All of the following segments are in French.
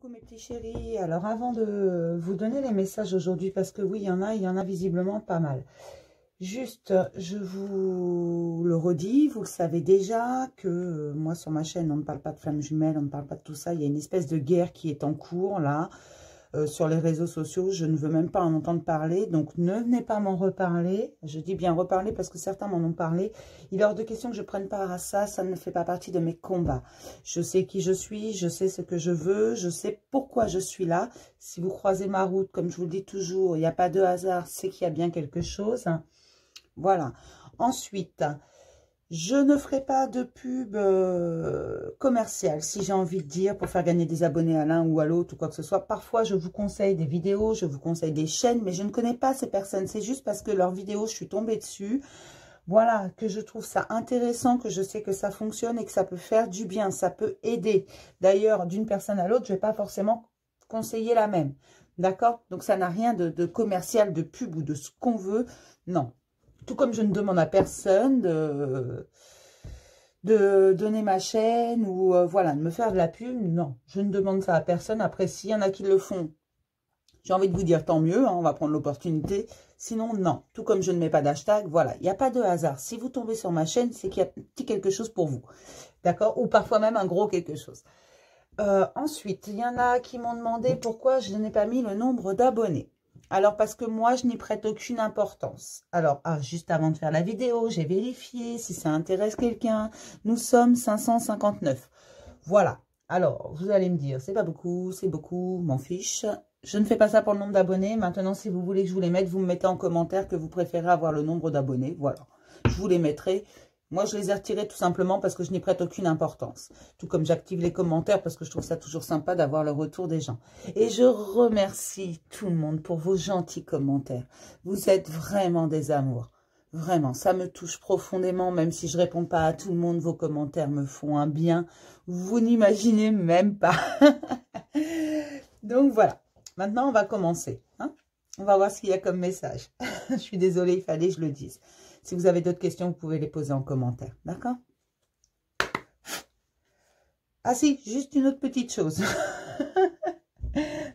Coucou mes petits chéris. Alors avant de vous donner les messages aujourd'hui, parce que oui, il y en a visiblement pas mal. Juste, je vous le redis, vous le savez déjà, que moi sur ma chaîne, on ne parle pas de flammes jumelles, on ne parle pas de tout ça. Il y a une espèce de guerre qui est en cours là, sur les réseaux sociaux. Je ne veux même pas en entendre parler, donc ne venez pas m'en reparler. Je dis bien reparler parce que certains m'en ont parlé. Il est hors de question que je prenne part à ça, ça ne fait pas partie de mes combats. Je sais qui je suis, je sais ce que je veux, je sais pourquoi je suis là. Si vous croisez ma route, comme je vous le dis toujours, il n'y a pas de hasard, c'est qu'il y a bien quelque chose. Voilà. Ensuite, je ne ferai pas de pub commerciale, si j'ai envie de dire, pour faire gagner des abonnés à l'un ou à l'autre ou quoi que ce soit. Parfois, je vous conseille des vidéos, je vous conseille des chaînes, mais je ne connais pas ces personnes. C'est juste parce que leurs vidéos, je suis tombée dessus. Voilà, que je trouve ça intéressant, que je sais que ça fonctionne et que ça peut faire du bien, ça peut aider. D'ailleurs, d'une personne à l'autre, je ne vais pas forcément conseiller la même. D'accord? Donc, ça n'a rien de commercial, de pub ou de ce qu'on veut. Non. Tout comme je ne demande à personne de donner ma chaîne ou voilà, de me faire de la pub. Non, je ne demande ça à personne. Après, s'il y en a qui le font, j'ai envie de vous dire tant mieux, hein, on va prendre l'opportunité. Sinon, non. Tout comme je ne mets pas d'hashtag, voilà, il n'y a pas de hasard. Si vous tombez sur ma chaîne, c'est qu'il y a un petit quelque chose pour vous. D'accord? Ou parfois même un gros quelque chose. Ensuite, il y en a qui m'ont demandé pourquoi je n'ai pas mis le nombre d'abonnés. Alors, parce que moi, je n'y prête aucune importance. Alors, juste avant de faire la vidéo, j'ai vérifié si ça intéresse quelqu'un. Nous sommes 559. Voilà. Alors, vous allez me dire, c'est pas beaucoup, c'est beaucoup, m'en fiche. Je ne fais pas ça pour le nombre d'abonnés. Maintenant, si vous voulez que je vous les mette, vous me mettez en commentaire que vous préférez avoir le nombre d'abonnés. Voilà. Je vous les mettrai. Moi, je les ai retirés tout simplement parce que je n'y prête aucune importance. Tout comme j'active les commentaires parce que je trouve ça toujours sympa d'avoir le retour des gens. Et je remercie tout le monde pour vos gentils commentaires. Vous êtes vraiment des amours. Vraiment, ça me touche profondément, même si je ne réponds pas à tout le monde. Vos commentaires me font un bien. Vous n'imaginez même pas. Donc voilà. Maintenant, on va commencer. Hein, on va voir ce qu'il y a comme message. Je suis désolée, il fallait que je le dise. Si vous avez d'autres questions, vous pouvez les poser en commentaire. D'accord? Ah si, juste une autre petite chose.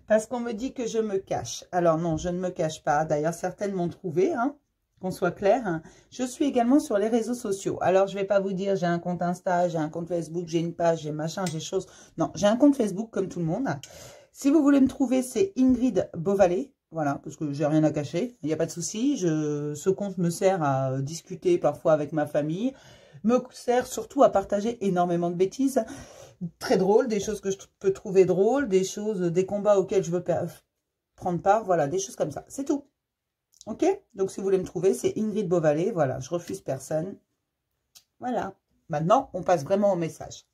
Parce qu'on me dit que je me cache. Alors non, je ne me cache pas. D'ailleurs, certaines m'ont trouvé, hein, qu'on soit clair. Hein. Je suis également sur les réseaux sociaux. Alors, je ne vais pas vous dire, j'ai un compte Insta, j'ai un compte Facebook, j'ai une page, j'ai machin, j'ai chose. Non, j'ai un compte Facebook comme tout le monde. Si vous voulez me trouver, c'est Ingrid Beauvalet. Voilà, parce que j'ai rien à cacher, il n'y a pas de souci. Ce compte me sert à discuter parfois avec ma famille, me sert surtout à partager énormément de bêtises, très drôles, des choses que je peux trouver drôles, des choses, des combats auxquels je veux prendre part, voilà, des choses comme ça, c'est tout. Ok? Donc si vous voulez me trouver, c'est Ingrid Beauvalet, voilà, je refuse personne. Voilà, maintenant on passe vraiment au message.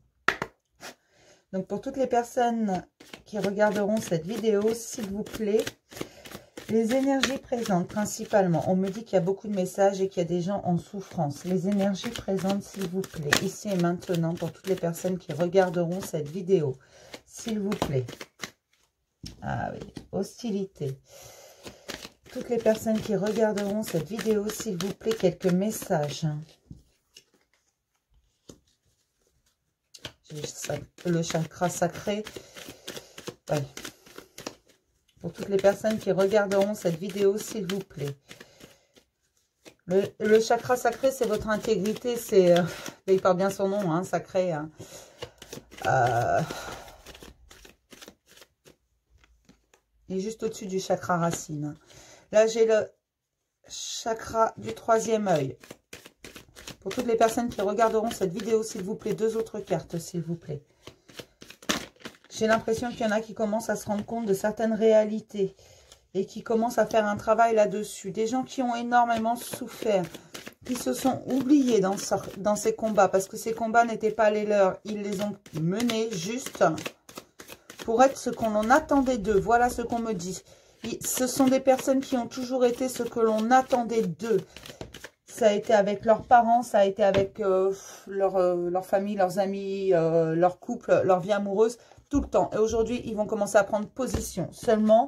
Donc pour toutes les personnes qui regarderont cette vidéo, s'il vous plaît, les énergies présentes, principalement, on me dit qu'il y a beaucoup de messages et qu'il y a des gens en souffrance. Les énergies présentes, s'il vous plaît, ici et maintenant, pour toutes les personnes qui regarderont cette vidéo. S'il vous plaît. Ah oui, hostilité. Toutes les personnes qui regarderont cette vidéo, s'il vous plaît, quelques messages. Le chakra sacré. Ouais. Pour toutes les personnes qui regarderont cette vidéo, s'il vous plaît. Le chakra sacré, c'est votre intégrité. C'est, il porte bien son nom, hein, sacré. Hein. Il est juste au-dessus du chakra racine. Là, j'ai le chakra du troisième œil. Pour toutes les personnes qui regarderont cette vidéo, s'il vous plaît, deux autres cartes, s'il vous plaît. J'ai l'impression qu'il y en a qui commencent à se rendre compte de certaines réalités et qui commencent à faire un travail là-dessus. Des gens qui ont énormément souffert, qui se sont oubliés dans ces combats parce que ces combats n'étaient pas les leurs. Ils les ont menés juste pour être ce qu'on en attendait d'eux. Voilà ce qu'on me dit. Ce sont des personnes qui ont toujours été ce que l'on attendait d'eux. Ça a été avec leurs parents, ça a été avec leur famille, leurs amis, leur couple, leur vie amoureuse. Tout le temps. Et aujourd'hui, ils vont commencer à prendre position. Seulement,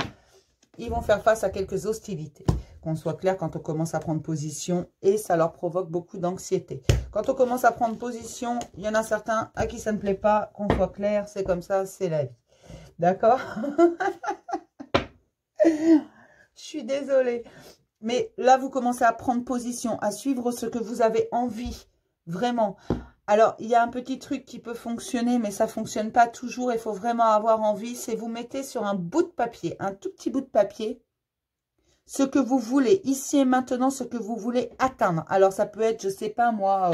ils vont faire face à quelques hostilités. Qu'on soit clair, quand on commence à prendre position, et ça leur provoque beaucoup d'anxiété. Quand on commence à prendre position, il y en a certains à qui ça ne plaît pas. Qu'on soit clair, c'est comme ça, c'est la vie. D'accord? Je suis désolée. Mais là, vous commencez à prendre position, à suivre ce que vous avez envie. Vraiment. Alors, il y a un petit truc qui peut fonctionner, mais ça ne fonctionne pas toujours. Il faut vraiment avoir envie. C'est vous mettez sur un bout de papier, un tout petit bout de papier, ce que vous voulez, ici et maintenant, ce que vous voulez atteindre. Alors, ça peut être, je ne sais pas moi,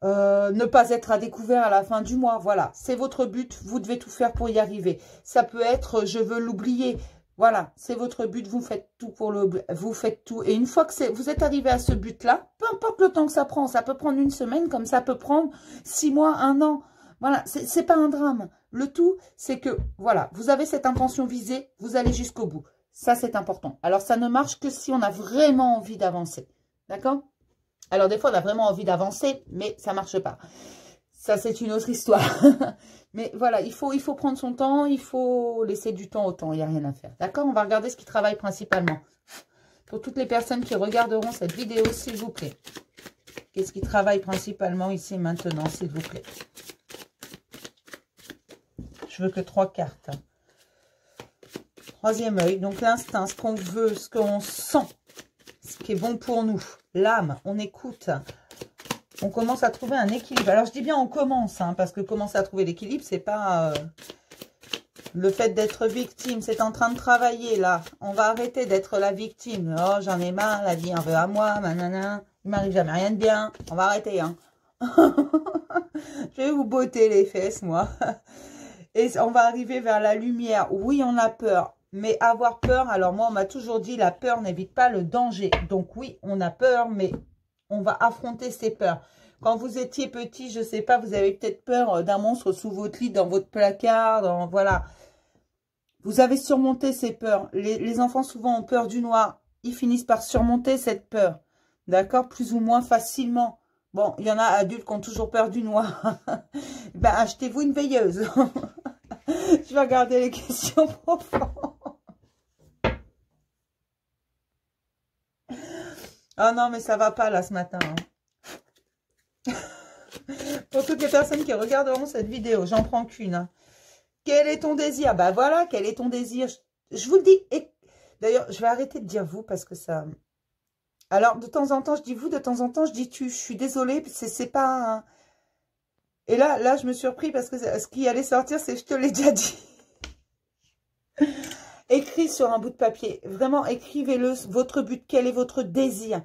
ne pas être à découvert à la fin du mois. Voilà, c'est votre but. Vous devez tout faire pour y arriver. Ça peut être, je veux l'oublier. Voilà, c'est votre but, vous faites tout pour vous faites tout. Et une fois que vous êtes arrivé à ce but-là, peu importe le temps que ça prend, ça peut prendre une semaine, comme ça peut prendre 6 mois, 1 an. Voilà, c'est pas un drame. Le tout, c'est que, voilà, vous avez cette intention visée, vous allez jusqu'au bout. Ça, c'est important. Alors, ça ne marche que si on a vraiment envie d'avancer. D'accord? Alors, des fois, on a vraiment envie d'avancer, mais ça ne marche pas. Ça, c'est une autre histoire. Mais voilà, il faut prendre son temps, il faut laisser du temps au temps, il n'y a rien à faire. D'accord? On va regarder ce qui travaille principalement. Pour toutes les personnes qui regarderont cette vidéo, s'il vous plaît. Qu'est-ce qui travaille principalement ici et maintenant, s'il vous plaît? Je veux que 3 cartes. Troisième œil, donc l'instinct, ce qu'on veut, ce qu'on sent, ce qui est bon pour nous. L'âme, on écoute. On commence à trouver un équilibre. Alors, je dis bien on commence, hein, parce que commencer à trouver l'équilibre, c'est pas le fait d'être victime. C'est en train de travailler, là. On va arrêter d'être la victime. Oh, j'en ai marre, la vie en veut à moi, nanana. Il m'arrive jamais rien de bien. On va arrêter, hein. Je vais vous botter les fesses, moi. Et on va arriver vers la lumière. Oui, on a peur. Mais avoir peur, alors moi, on m'a toujours dit, la peur n'évite pas le danger. Donc oui, on a peur, mais on va affronter ces peurs. Quand vous étiez petit, je ne sais pas, vous avez peut-être peur d'un monstre sous votre lit, dans votre placard, voilà. Vous avez surmonté ces peurs. Les enfants, souvent, ont peur du noir. Ils finissent par surmonter cette peur. D'accord? Plus ou moins facilement. Bon, il y en a adultes qui ont toujours peur du noir. Ben, achetez-vous une veilleuse. Je vais regarder les questions profondes. Oh non, mais ça va pas là ce matin. Hein. Pour toutes les personnes qui regarderont cette vidéo, j'en prends qu'une. Hein. Quel est ton désir? Bah voilà, quel est ton désir? Je vous le dis. Et d'ailleurs, je vais arrêter de dire vous parce que ça... Alors, de temps en temps, je dis vous, de temps en temps, je dis tu. Je suis désolée, c'est pas... Un... Et là, je me suis surpris parce que ce qui allait sortir, c'est je te l'ai déjà dit. Écrit sur un bout de papier. Vraiment, écrivez-le, votre but, quel est votre désir.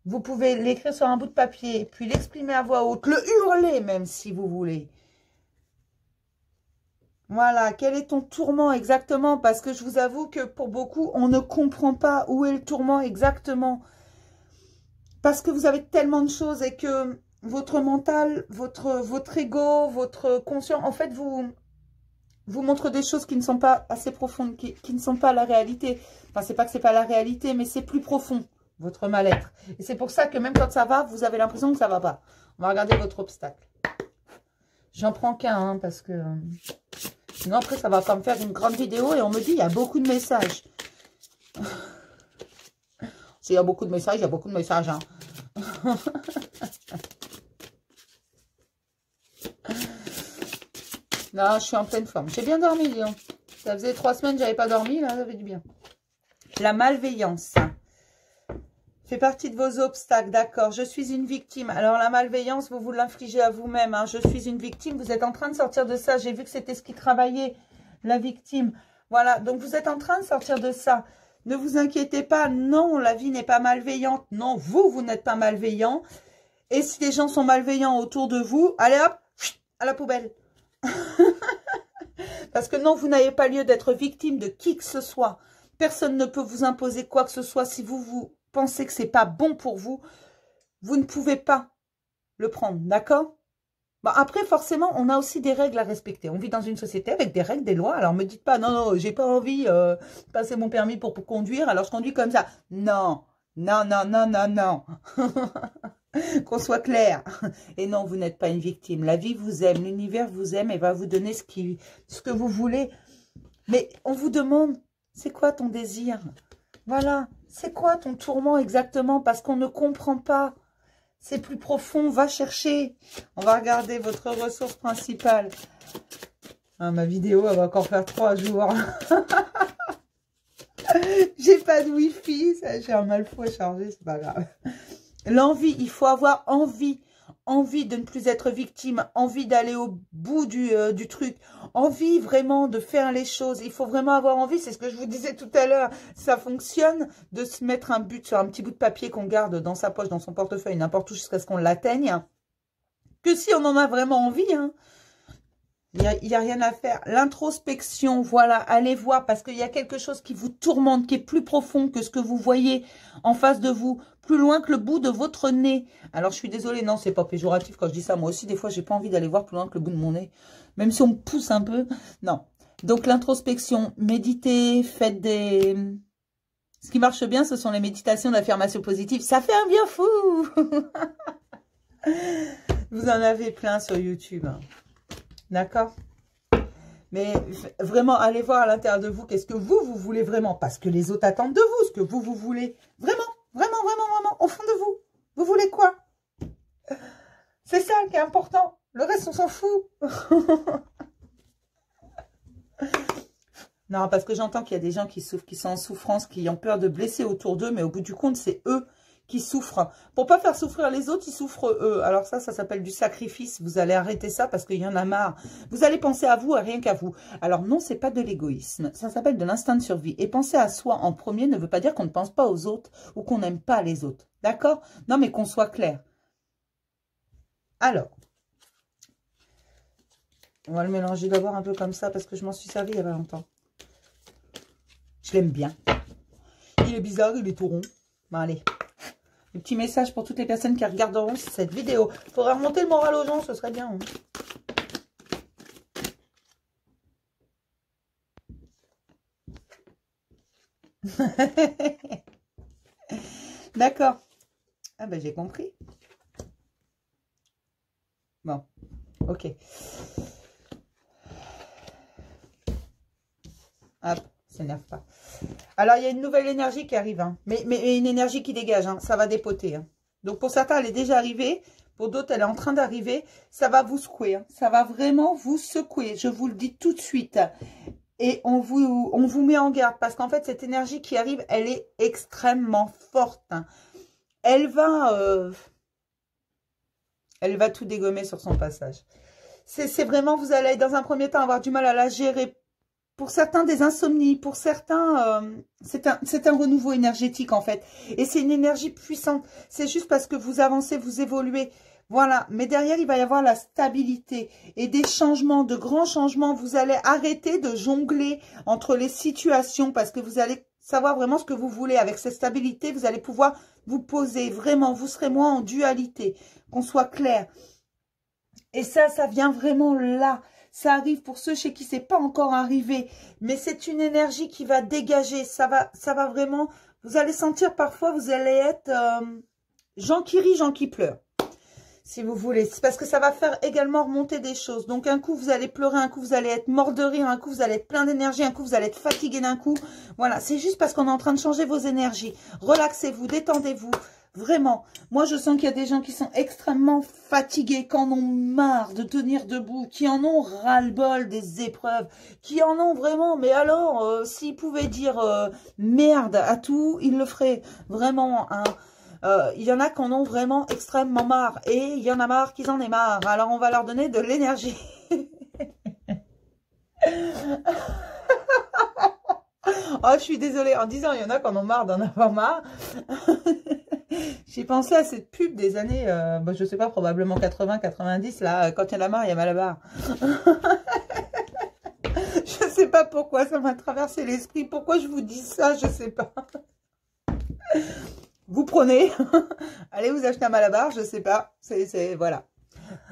Vous pouvez l'écrire sur un bout de papier, puis l'exprimer à voix haute, le hurler même si vous voulez. Voilà, quel est ton tourment exactement? Parce que je vous avoue que pour beaucoup, on ne comprend pas où est le tourment exactement. Parce que vous avez tellement de choses et que votre mental, votre ego, votre conscient, en fait, vous montre des choses qui ne sont pas assez profondes, qui ne sont pas la réalité. Enfin, c'est pas que c'est pas la réalité, mais c'est plus profond, votre mal-être. Et c'est pour ça que même quand ça va, vous avez l'impression que ça va pas. On va regarder votre obstacle. J'en prends qu'un, hein, parce que... sinon, après, ça va pas me faire une grande vidéo et on me dit, il y a beaucoup de messages. S'il y a beaucoup de messages, il y a beaucoup de messages, hein. Non, je suis en pleine forme. J'ai bien dormi, Lyon. Ça faisait 3 semaines que j'avais pas dormi, là, ça fait du bien. La malveillance fait partie de vos obstacles, d'accord. Je suis une victime. Alors, la malveillance, vous l'infligez à vous-même. Hein. Je suis une victime. Vous êtes en train de sortir de ça. J'ai vu que c'était ce qui travaillait, la victime. Voilà, donc vous êtes en train de sortir de ça. Ne vous inquiétez pas. Non, la vie n'est pas malveillante. Non, vous n'êtes pas malveillant. Et si les gens sont malveillants autour de vous, allez hop, à la poubelle. Parce que non, vous n'avez pas lieu d'être victime de qui que ce soit. Personne ne peut vous imposer quoi que ce soit. Si vous pensez que c'est pas bon pour vous, vous ne pouvez pas le prendre, d'accord? Bon, après, forcément, on a aussi des règles à respecter. On vit dans une société avec des règles, des lois. Alors, me dites pas, non, non, j'ai pas envie de passer mon permis pour conduire, alors je conduis comme ça. Non, non, non, non, non, non. Qu'on soit clair. Et non, vous n'êtes pas une victime. La vie vous aime, l'univers vous aime et va vous donner ce que vous voulez. Mais on vous demande, c'est quoi ton désir? Voilà, c'est quoi ton tourment exactement? Parce qu'on ne comprend pas. C'est plus profond, va chercher. On va regarder votre ressource principale. Ah, ma vidéo, elle va encore faire 3 jours. J'ai pas de wifi, j'ai un mal fou à charger, c'est pas grave. L'envie, il faut avoir envie. Envie de ne plus être victime, envie d'aller au bout du truc, envie vraiment de faire les choses. Il faut vraiment avoir envie, c'est ce que je vous disais tout à l'heure. Ça fonctionne de se mettre un but sur un petit bout de papier qu'on garde dans sa poche, dans son portefeuille, n'importe où jusqu'à ce qu'on l'atteigne. Que si on en a vraiment envie, hein. Il n'y a rien à faire. L'introspection, voilà, allez voir parce qu'il y a quelque chose qui vous tourmente, qui est plus profond que ce que vous voyez en face de vous, plus loin que le bout de votre nez. Alors, je suis désolée, non, c'est pas péjoratif quand je dis ça. Moi aussi, des fois, j'ai pas envie d'aller voir plus loin que le bout de mon nez, même si on me pousse un peu. Non. Donc, l'introspection, méditez, faites des... Ce qui marche bien, ce sont les méditations d'affirmation positive. Ça fait un bien fou. Vous en avez plein sur YouTube, hein. D'accord? Mais vraiment, allez voir à l'intérieur de vous, qu'est-ce que vous voulez vraiment? Parce que les autres attendent de vous ce que vous voulez. Vraiment, vraiment, vraiment, vraiment, au fond de vous. Vous voulez quoi? C'est ça qui est important. Le reste, on s'en fout. Non, parce que j'entends qu'il y a des gens qui souffrent, qui sont en souffrance, qui ont peur de blesser autour d'eux, mais au bout du compte, c'est eux qui souffrent. Pour pas faire souffrir les autres, ils souffrent eux. Alors ça s'appelle du sacrifice. Vous allez arrêter ça parce qu'il y en a marre. Vous allez penser à vous, à rien qu'à vous. Alors non, c'est pas de l'égoïsme. Ça s'appelle de l'instinct de survie. Et penser à soi en premier ne veut pas dire qu'on ne pense pas aux autres ou qu'on n'aime pas les autres. D'accord? Non, mais qu'on soit clair. Alors, on va le mélanger d'abord un peu comme ça parce que je m'en suis servi il y a pas longtemps. Je l'aime bien. Il est bizarre, il est tout rond. Bon, allez. Un petit message pour toutes les personnes qui regarderont cette vidéo. Il faudrait remonter le moral aux gens, ce serait bien. D'accord. Ah ben j'ai compris. Bon, ok. Hop, s'énerve pas. Alors, il y a une nouvelle énergie qui arrive, hein. mais une énergie qui dégage, hein. Ça va dépoter. Hein. Donc, pour certains, elle est déjà arrivée. Pour d'autres, elle est en train d'arriver. Ça va vous secouer. Hein. Ça va vraiment vous secouer. Je vous le dis tout de suite. Et on vous met en garde. Parce qu'en fait, cette énergie qui arrive, elle est extrêmement forte. Hein. Elle va tout dégommer sur son passage. C'est vraiment, vous allez dans un premier temps avoir du mal à la gérer. Pour certains, des insomnies. Pour certains, c'est un renouveau énergétique, en fait. Et c'est une énergie puissante. C'est juste parce que vous avancez, vous évoluez. Voilà. Mais derrière, il va y avoir la stabilité et des changements, de grands changements. Vous allez arrêter de jongler entre les situations parce que vous allez savoir vraiment ce que vous voulez. Avec cette stabilité, vous allez pouvoir vous poser. Vraiment, vous serez moins en dualité. Qu'on soit clair. Et ça vient vraiment là. Ça arrive pour ceux chez qui c'est pas encore arrivé. Mais c'est une énergie qui va dégager. Ça va vraiment... Vous allez sentir parfois, vous allez être gens qui rient, gens qui pleurent. Si vous voulez. C'est parce que ça va faire également remonter des choses. Donc un coup, vous allez pleurer. Un coup, vous allez être mort de rire. Un coup, vous allez être plein d'énergie. Un coup, vous allez être fatigué d'un coup. Voilà. C'est juste parce qu'on est en train de changer vos énergies. Relaxez-vous, détendez-vous. Vraiment, moi je sens qu'il y a des gens qui sont extrêmement fatigués, qui en ont marre de tenir debout, qui en ont ras-le-bol des épreuves, qui en ont vraiment, mais alors, s'ils pouvaient dire merde à tout, ils le feraient. Vraiment, hein. Il y en a qui en ont vraiment extrêmement marre, et il y en a marre qu'ils en aient marre. Alors on va leur donner de l'énergie. Oh, je suis désolée, en disant il y en a qui en ont marre d'en avoir marre. J'ai pensé à cette pub des années, je sais pas, probablement 80, 90, là, quand il y en a marre, il y a mal à barre. Je sais pas pourquoi, ça m'a traversé l'esprit. Pourquoi je vous dis ça, je sais pas. Vous prenez, allez vous acheter un malabar, je sais pas, voilà.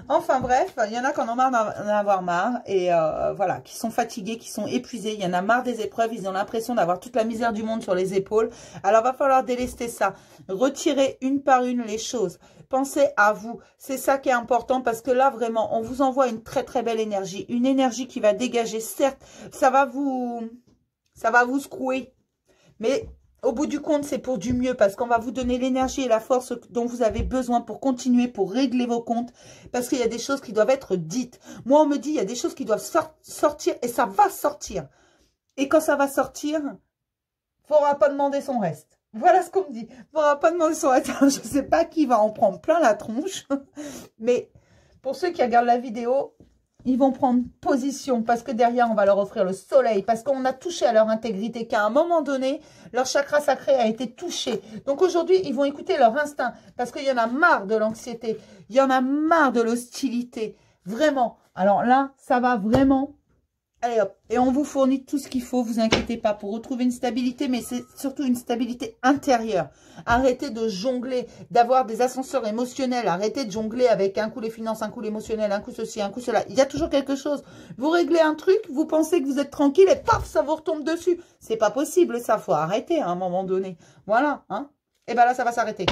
Enfin bref, il y en a qui en ont marre d'en avoir marre et voilà, qui sont fatigués, qui sont épuisés. Il y en a marre des épreuves, ils ont l'impression d'avoir toute la misère du monde sur les épaules. Alors va falloir délester ça, retirer une par une les choses. Pensez à vous, c'est ça qui est important parce que là vraiment, on vous envoie une très très belle énergie, une énergie qui va dégager. Certes, ça va vous secouer, mais au bout du compte, c'est pour du mieux parce qu'on va vous donner l'énergie et la force dont vous avez besoin pour continuer, pour régler vos comptes. Parce qu'il y a des choses qui doivent être dites. Moi, on me dit, il y a des choses qui doivent sortir et ça va sortir. Et quand ça va sortir, il ne faudra pas demander son reste. Voilà ce qu'on me dit. Il ne faudra pas demander son reste. Je ne sais pas qui va en prendre plein la tronche. Mais pour ceux qui regardent la vidéo, ils vont prendre position parce que derrière, on va leur offrir le soleil. Parce qu'on a touché à leur intégrité, qu'à un moment donné, leur chakra sacré a été touché. Donc aujourd'hui, ils vont écouter leur instinct parce qu'il y en a marre de l'anxiété. Il y en a marre de l'hostilité. Vraiment. Alors là, ça va vraiment. Allez hop. Et on vous fournit tout ce qu'il faut, vous inquiétez pas, pour retrouver une stabilité, mais c'est surtout une stabilité intérieure. Arrêtez de jongler, d'avoir des ascenseurs émotionnels. Arrêtez de jongler avec un coup les finances, un coup l'émotionnel, un coup ceci, un coup cela. Il y a toujours quelque chose. Vous réglez un truc, vous pensez que vous êtes tranquille et paf, ça vous retombe dessus. C'est pas possible, ça. Faut arrêter à un moment donné. Voilà, hein. Et ben là, ça va s'arrêter.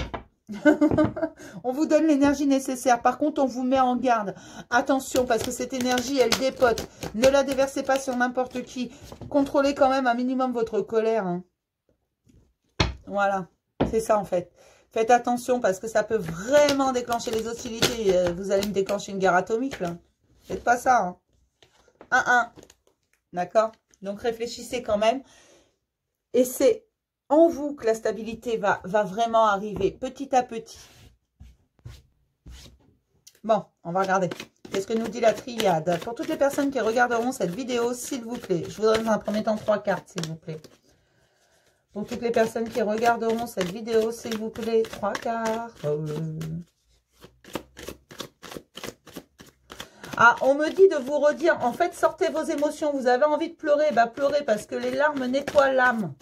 On vous donne l'énergie nécessaire. Par contre, on vous met en garde. Attention, parce que cette énergie, elle dépote. Ne la déversez pas sur n'importe qui. Contrôlez quand même un minimum votre colère. Hein. Voilà, c'est ça en fait. Faites attention parce que ça peut vraiment déclencher les hostilités. Vous allez me déclencher une guerre atomique, là. Faites pas ça. Hein. 1-1. D'accord? Donc, réfléchissez quand même. Et c'est en vous que la stabilité va vraiment arriver petit à petit. Bon, on va regarder. Qu'est-ce que nous dit la triade? Pour toutes les personnes qui regarderont cette vidéo, s'il vous plaît. Je vous donne dans un premier temps 3 cartes, s'il vous plaît. Pour toutes les personnes qui regarderont cette vidéo, s'il vous plaît, 3 cartes. Ah, on me dit de vous redire, en fait, sortez vos émotions. Vous avez envie de pleurer, bah pleurez parce que les larmes nettoient l'âme.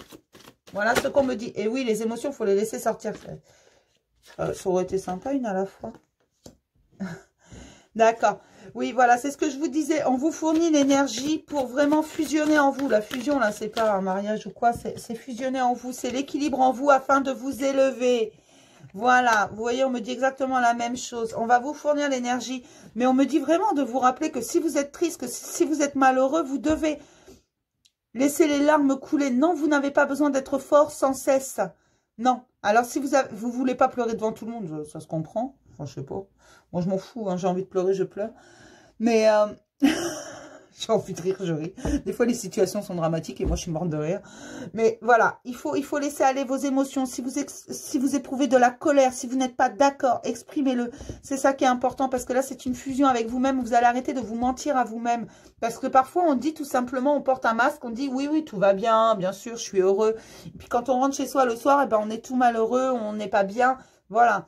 Voilà ce qu'on me dit. Et oui, les émotions, il faut les laisser sortir. Ça aurait été sympa une à la fois. D'accord. Oui, voilà, c'est ce que je vous disais. On vous fournit l'énergie pour vraiment fusionner en vous. La fusion, là, c'est pas un mariage ou quoi. C'est fusionner en vous. C'est l'équilibre en vous afin de vous élever. Voilà. Vous voyez, on me dit exactement la même chose. On va vous fournir l'énergie. Mais on me dit vraiment de vous rappeler que si vous êtes triste, que si vous êtes malheureux, vous devez laisser les larmes couler. Non, vous n'avez pas besoin d'être fort sans cesse. Non. Alors, si vous voulez pas pleurer devant tout le monde, ça se comprend. Enfin, je sais pas. Moi, je m'en fous. Hein. J'ai envie de pleurer, je pleure. Mais j'ai envie de rire, je ris. Des fois, les situations sont dramatiques et moi, je suis morte de rire. Mais voilà, il faut laisser aller vos émotions. Si vous éprouvez de la colère, si vous n'êtes pas d'accord, exprimez-le. C'est ça qui est important parce que là, c'est une fusion avec vous-même. Vous allez arrêter de vous mentir à vous-même. Parce que parfois, on dit tout simplement, on porte un masque, on dit oui, tout va bien, bien sûr, je suis heureux. Et puis quand on rentre chez soi le soir, eh ben, on est tout malheureux, on n'est pas bien. Voilà.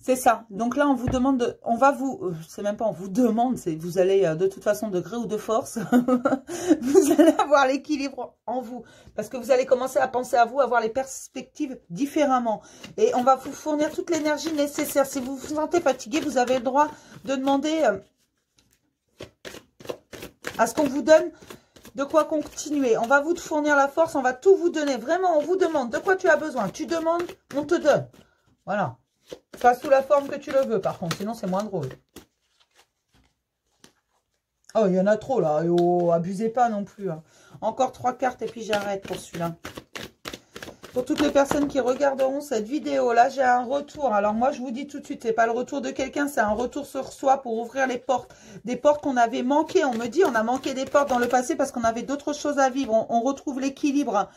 C'est ça. Donc là, on vous demande, c'est même pas on vous demande, c'est vous allez de toute façon de gré ou de force, vous allez avoir l'équilibre en vous. Parce que vous allez commencer à penser à vous, avoir les perspectives différemment. Et on va vous fournir toute l'énergie nécessaire. Si vous vous sentez fatigué, vous avez le droit de demander à ce qu'on vous donne de quoi continuer. On va vous fournir la force, on va tout vous donner. Vraiment, on vous demande de quoi tu as besoin. Tu demandes, on te donne. Voilà. Pas sous la forme que tu le veux, par contre. Sinon, c'est moins drôle. Oh, il y en a trop, là. Et oh, abusez pas non plus. Hein. Encore 3 cartes et puis j'arrête pour celui-là. Pour toutes les personnes qui regarderont cette vidéo, là, j'ai un retour. Alors, moi, je vous dis tout de suite, c'est pas le retour de quelqu'un, c'est un retour sur soi pour ouvrir les portes. Des portes qu'on avait manquées. On me dit, on a manqué des portes dans le passé parce qu'on avait d'autres choses à vivre. On retrouve l'équilibre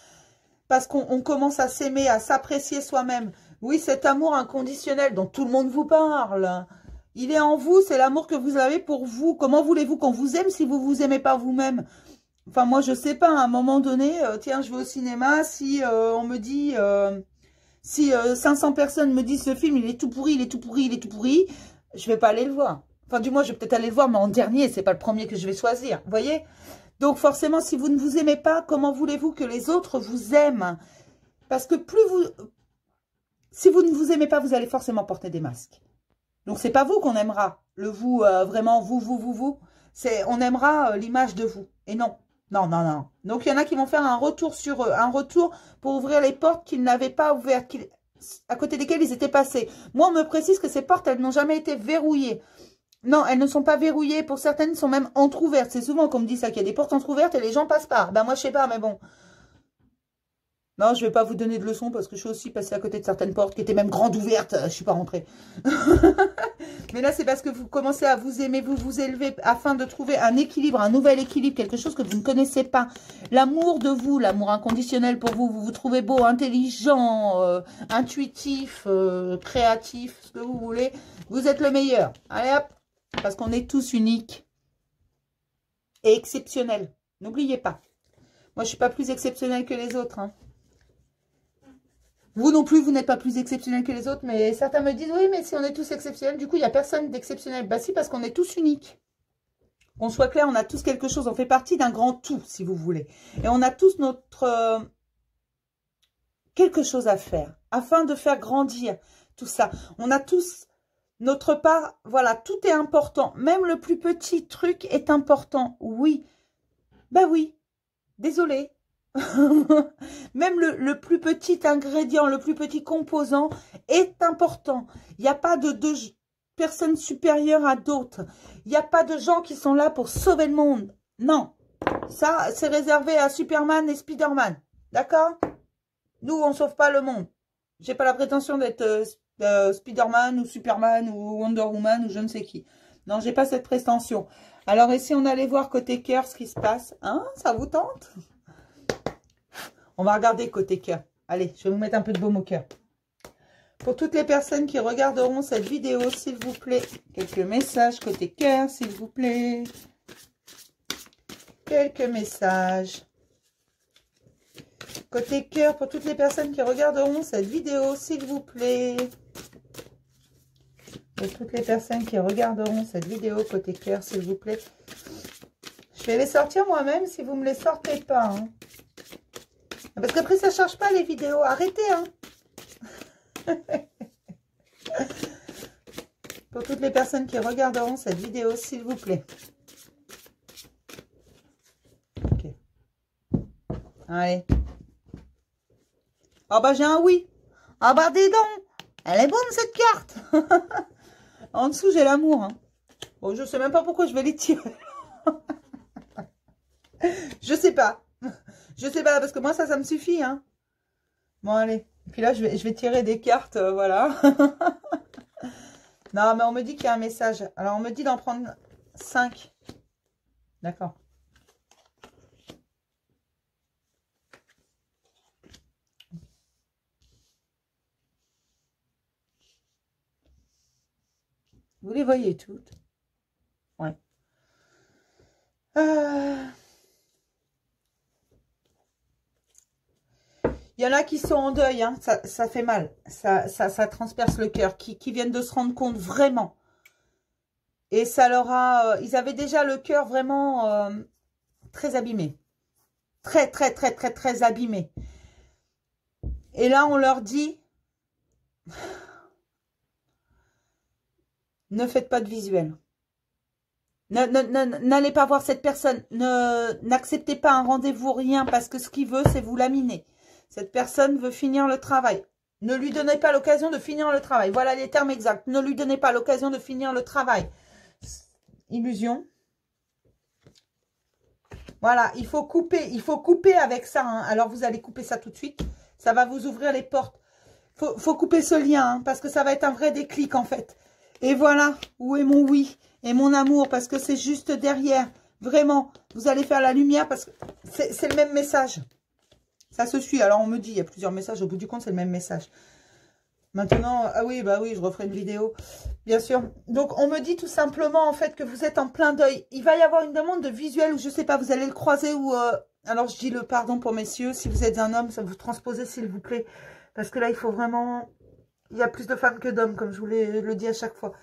parce qu'on commence à s'aimer, à s'apprécier soi-même. Oui, cet amour inconditionnel dont tout le monde vous parle, il est en vous, c'est l'amour que vous avez pour vous. Comment voulez-vous qu'on vous aime si vous ne vous aimez pas vous-même? Enfin, moi, je sais pas, à un moment donné, tiens, je vais au cinéma, si on me dit, si 500 personnes me disent ce film, il est tout pourri, il est tout pourri, il est tout pourri, je vais pas aller le voir. Enfin, du moins, je vais peut-être aller le voir, mais en dernier, c'est pas le premier que je vais choisir, vous voyez? Donc, forcément, si vous ne vous aimez pas, comment voulez-vous que les autres vous aiment? Parce que si vous ne vous aimez pas, vous allez forcément porter des masques. Donc, c'est pas vous qu'on aimera. Le vous, vraiment, vous. On aimera l'image de vous. Et non. Non. Donc, il y en a qui vont faire un retour sur eux. Un retour pour ouvrir les portes qu'ils n'avaient pas ouvertes. À côté desquelles ils étaient passés. Moi, on me précise que ces portes, elles n'ont jamais été verrouillées. Non, elles ne sont pas verrouillées. Pour certaines, elles sont même entrouvertes. C'est souvent qu'on me dit ça, qu'il y a des portes entrouvertes et les gens passent pas. Ben, moi, je sais pas, mais bon. Non, je ne vais pas vous donner de leçons parce que je suis aussi passée à côté de certaines portes qui étaient même grandes ouvertes. Je ne suis pas rentrée. Mais là, c'est parce que vous commencez à vous aimer, vous vous élevez afin de trouver un équilibre, un nouvel équilibre, quelque chose que vous ne connaissez pas. L'amour de vous, l'amour inconditionnel pour vous, vous vous trouvez beau, intelligent, intuitif, créatif, ce que vous voulez. Vous êtes le meilleur. Allez hop, parce qu'on est tous uniques et exceptionnels. N'oubliez pas. Moi, je ne suis pas plus exceptionnelle que les autres, hein. Vous non plus, vous n'êtes pas plus exceptionnel que les autres, mais certains me disent, oui, mais si on est tous exceptionnels, du coup, il n'y a personne d'exceptionnel. Bah si, parce qu'on est tous uniques. Qu'on soit clair, on a tous quelque chose, on fait partie d'un grand tout, si vous voulez. Et on a tous notre quelque chose à faire, afin de faire grandir tout ça. On a tous notre part, voilà, tout est important. Même le plus petit truc est important, oui. Bah oui, désolé. Même le plus petit ingrédient, le plus petit composant est important. Il n'y a pas de personnes supérieures à d'autres. Il n'y a pas de gens qui sont là pour sauver le monde. Non, ça c'est réservé à Superman et Spider-Man. D'accord? Nous, on ne sauve pas le monde. J'ai pas la prétention d'être Spider-Man ou Superman ou Wonder Woman ou je ne sais qui. Non, j'ai pas cette prétention. Alors ici, on allait voir côté cœur ce qui se passe. Hein? Ça vous tente? On va regarder côté cœur. Allez, je vais vous mettre un peu de baume au cœur. Pour toutes les personnes qui regarderont cette vidéo, s'il vous plaît, quelques messages côté cœur, s'il vous plaît. Quelques messages. Côté cœur, pour toutes les personnes qui regarderont cette vidéo, s'il vous plaît. Pour toutes les personnes qui regarderont cette vidéo, côté cœur, s'il vous plaît. Je vais les sortir moi-même si vous ne me les sortez pas, hein. Parce qu'après, ça ne charge pas les vidéos. Arrêtez, hein. Pour toutes les personnes qui regarderont cette vidéo, s'il vous plaît. Ok. Allez. Ah bah, j'ai un oui. Ah bah, dis donc. Elle est bonne, cette carte. En dessous, j'ai l'amour, hein. Bon, je ne sais même pas pourquoi je vais les tirer. Je sais pas. Je sais pas, parce que moi, ça me suffit, hein. Bon, allez. Et puis là, je vais tirer des cartes, voilà. Non, mais on me dit qu'il y a un message. Alors, on me dit d'en prendre 5. D'accord. Vous les voyez toutes? Ouais. Il y en a qui sont en deuil, hein. Ça fait mal, ça transperce le cœur, qui viennent de se rendre compte vraiment. Et ça leur a... ils avaient déjà le cœur vraiment très abîmé. Très abîmé. Et là, on leur dit, ne faites pas de visuel. N'allez pas voir cette personne. N'acceptez pas un rendez-vous, rien, parce que ce qu'il veut, c'est vous laminer. Cette personne veut finir le travail. Ne lui donnez pas l'occasion de finir le travail. Voilà les termes exacts. Ne lui donnez pas l'occasion de finir le travail. Illusion. Voilà, il faut couper avec ça, hein. Alors, vous allez couper ça tout de suite. Ça va vous ouvrir les portes. Faut couper ce lien, hein, parce que ça va être un vrai déclic, en fait. Et voilà, où est mon oui et mon amour, parce que c'est juste derrière. Vraiment, vous allez faire la lumière, parce que c'est le même message. Ça se suit. Alors, on me dit, il y a plusieurs messages. Au bout du compte, c'est le même message. Maintenant, ah oui, bah oui, je referai une vidéo. Bien sûr. Donc, on me dit tout simplement, en fait, que vous êtes en plein deuil. Il va y avoir une demande de visuel, ou je sais pas, vous allez le croiser, ou... alors, je dis le pardon pour messieurs. Si vous êtes un homme, ça vous transposez, s'il vous plaît. Parce que là, il faut vraiment... Il y a plus de femmes que d'hommes, comme je vous le dis à chaque fois.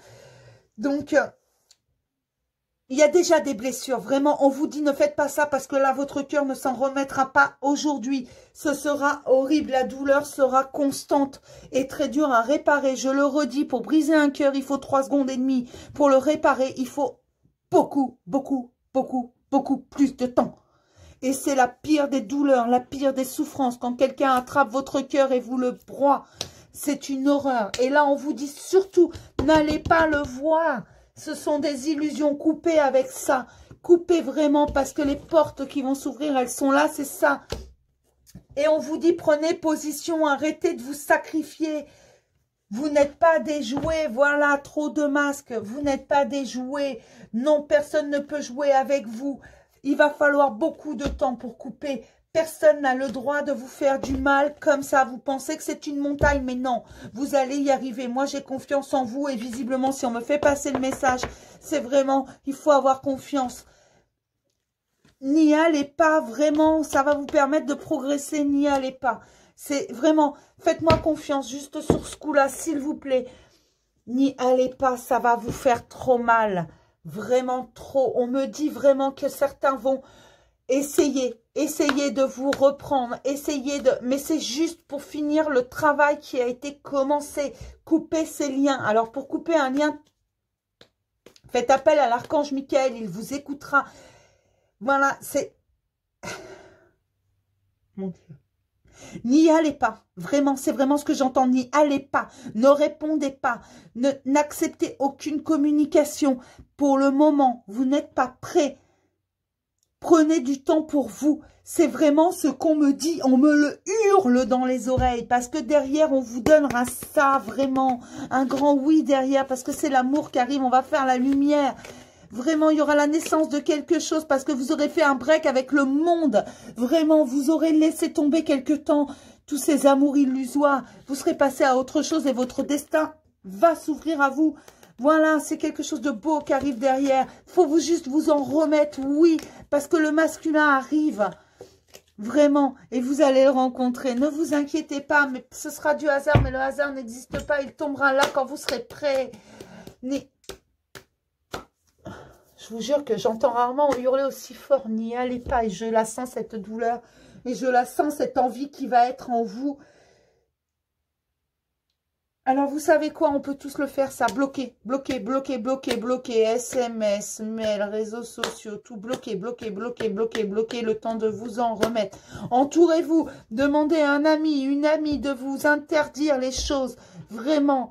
Donc... il y a déjà des blessures, vraiment, on vous dit ne faites pas ça parce que là, votre cœur ne s'en remettra pas aujourd'hui. Ce sera horrible, la douleur sera constante et très dure à réparer. Je le redis, pour briser un cœur, il faut 3 secondes et demie. Pour le réparer, il faut beaucoup plus de temps. Et c'est la pire des douleurs, la pire des souffrances. Quand quelqu'un attrape votre cœur et vous le broie, c'est une horreur. Et là, on vous dit surtout, n'allez pas le voir. Ce sont des illusions, coupées avec ça. Coupez vraiment parce que les portes qui vont s'ouvrir, elles sont là, c'est ça. Et on vous dit, prenez position, arrêtez de vous sacrifier. Vous n'êtes pas des jouets, voilà, trop de masques. Vous n'êtes pas des jouets. Non, personne ne peut jouer avec vous. Il va falloir beaucoup de temps pour couper. Personne n'a le droit de vous faire du mal comme ça. Vous pensez que c'est une montagne, mais non, vous allez y arriver. Moi, j'ai confiance en vous et visiblement, si on me fait passer le message, c'est vraiment, il faut avoir confiance. N'y allez pas, vraiment, ça va vous permettre de progresser, n'y allez pas. C'est vraiment, faites-moi confiance juste sur ce coup-là, s'il vous plaît. N'y allez pas, ça va vous faire trop mal. Vraiment trop. On me dit vraiment que certains vont essayer de vous reprendre, mais c'est juste pour finir le travail qui a été commencé. Couper ces liens. Alors, pour couper un lien, faites appel à l'archange Michael, il vous écoutera. Voilà, c'est... Mon Dieu. N'y allez pas. Vraiment, c'est vraiment ce que j'entends. N'y allez pas. Ne répondez pas. N'acceptez aucune communication. Pour le moment, vous n'êtes pas prêt. Prenez du temps pour vous. C'est vraiment ce qu'on me dit. On me le hurle dans les oreilles. Parce que derrière, on vous donnera ça, vraiment. Un grand oui derrière. Parce que c'est l'amour qui arrive. On va faire la lumière. Vraiment, il y aura la naissance de quelque chose. Parce que vous aurez fait un break avec le monde. Vraiment, vous aurez laissé tomber quelque temps tous ces amours illusoires. Vous serez passé à autre chose. Et votre destin va s'ouvrir à vous. Voilà, c'est quelque chose de beau qui arrive derrière. Il faut juste vous en remettre, oui, parce que le masculin arrive, vraiment, et vous allez le rencontrer. Ne vous inquiétez pas, mais ce sera du hasard, mais le hasard n'existe pas. Il tombera là quand vous serez prêts. Mais... Je vous jure que j'entends rarement hurler aussi fort. N'y allez pas, et je la sens, cette douleur, et je la sens, cette envie qui va être en vous. Alors, vous savez quoi? On peut tous le faire, ça. Bloquer, bloquer, bloquer, bloquer, bloquer. SMS, mail, réseaux sociaux, tout bloquer, bloquer, bloquer, bloquer, bloquer. Le temps de vous en remettre. Entourez-vous. Demandez à un ami, une amie de vous interdire les choses. Vraiment.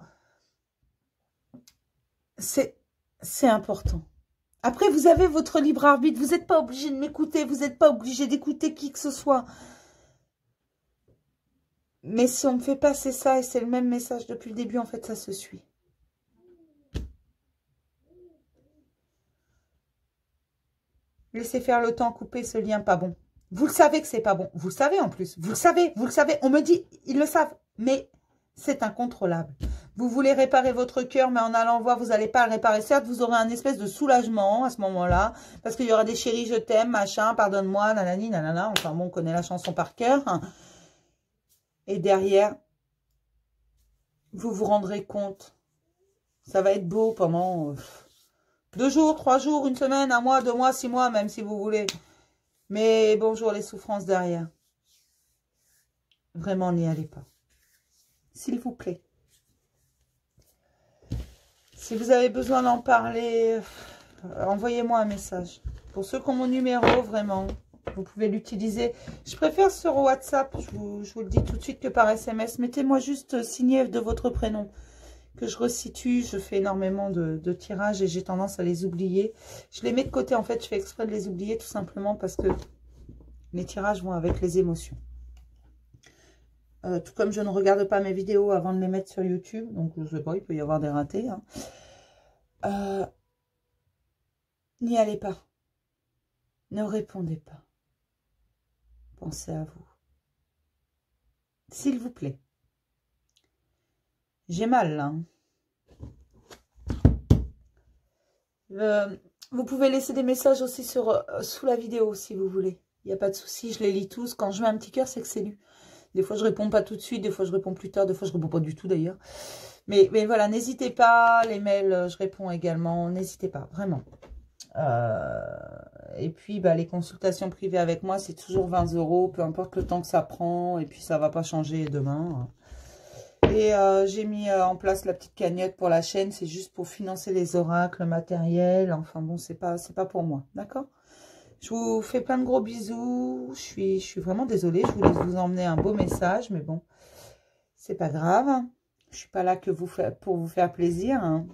C'est important. Après, vous avez votre libre arbitre. Vous n'êtes pas obligé de m'écouter. Vous n'êtes pas obligé d'écouter qui que ce soit. Mais si on me fait passer ça, et c'est le même message depuis le début, en fait, ça se suit. Laissez faire le temps, couper ce lien pas bon. Vous le savez que c'est pas bon. Vous le savez en plus. Vous le savez, vous le savez. On me dit, ils le savent. Mais c'est incontrôlable. Vous voulez réparer votre cœur, mais en allant voir, vous n'allez pas le réparer. Certes, vous aurez un espèce de soulagement à ce moment-là. Parce qu'il y aura des chéris, je t'aime, machin, pardonne-moi, nanani, nanana. Enfin bon, on connaît la chanson par cœur. Et derrière, vous vous rendrez compte. Ça va être beau pendant 2 jours, 3 jours, 1 semaine, 1 mois, 2 mois, 6 mois, même si vous voulez. Mais bonjour les souffrances derrière. Vraiment, n'y allez pas. S'il vous plaît. Si vous avez besoin d'en parler, envoyez-moi un message. Pour ceux qui ont mon numéro, vraiment, vous pouvez l'utiliser. Je préfère sur WhatsApp, je vous le dis tout de suite, que par SMS. Mettez-moi juste signé de votre prénom, que je resitue. Je fais énormément de tirages et j'ai tendance à les oublier. Je les mets de côté, en fait, je fais exprès de les oublier tout simplement parce que les tirages vont avec les émotions. Tout comme je ne regarde pas mes vidéos avant de les mettre sur YouTube, donc je sais pas, il peut y avoir des ratés. Hein. N'y allez pas. Ne répondez pas. Pensez à vous. S'il vous plaît. J'ai mal là. Vous pouvez laisser des messages aussi sous la vidéo si vous voulez. Il n'y a pas de souci, je les lis tous. Quand je mets un petit cœur, c'est que c'est lu. Des fois, je réponds pas tout de suite, des fois, je réponds plus tard, des fois, je réponds pas du tout d'ailleurs. Mais voilà, n'hésitez pas. Les mails, je réponds également. N'hésitez pas, vraiment. Et puis, les consultations privées avec moi, c'est toujours 20 €, peu importe le temps que ça prend. Et puis, ça va pas changer demain. Et j'ai mis en place la petite cagnotte pour la chaîne. C'est juste pour financer les oracles, le matériel. Enfin bon, c'est pas pour moi, d'accord? Je vous fais plein de gros bisous. Je suis vraiment désolée. Je voulais vous emmener un beau message, mais bon, c'est pas grave. Je suis pas là que pour vous faire plaisir. Hein.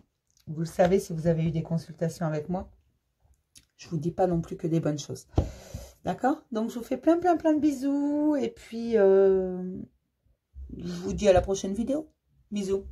Vous le savez si vous avez eu des consultations avec moi. Je vous dis pas non plus que des bonnes choses. D'accord? Donc, je vous fais plein de bisous. Et puis, je vous dis à la prochaine vidéo. Bisous.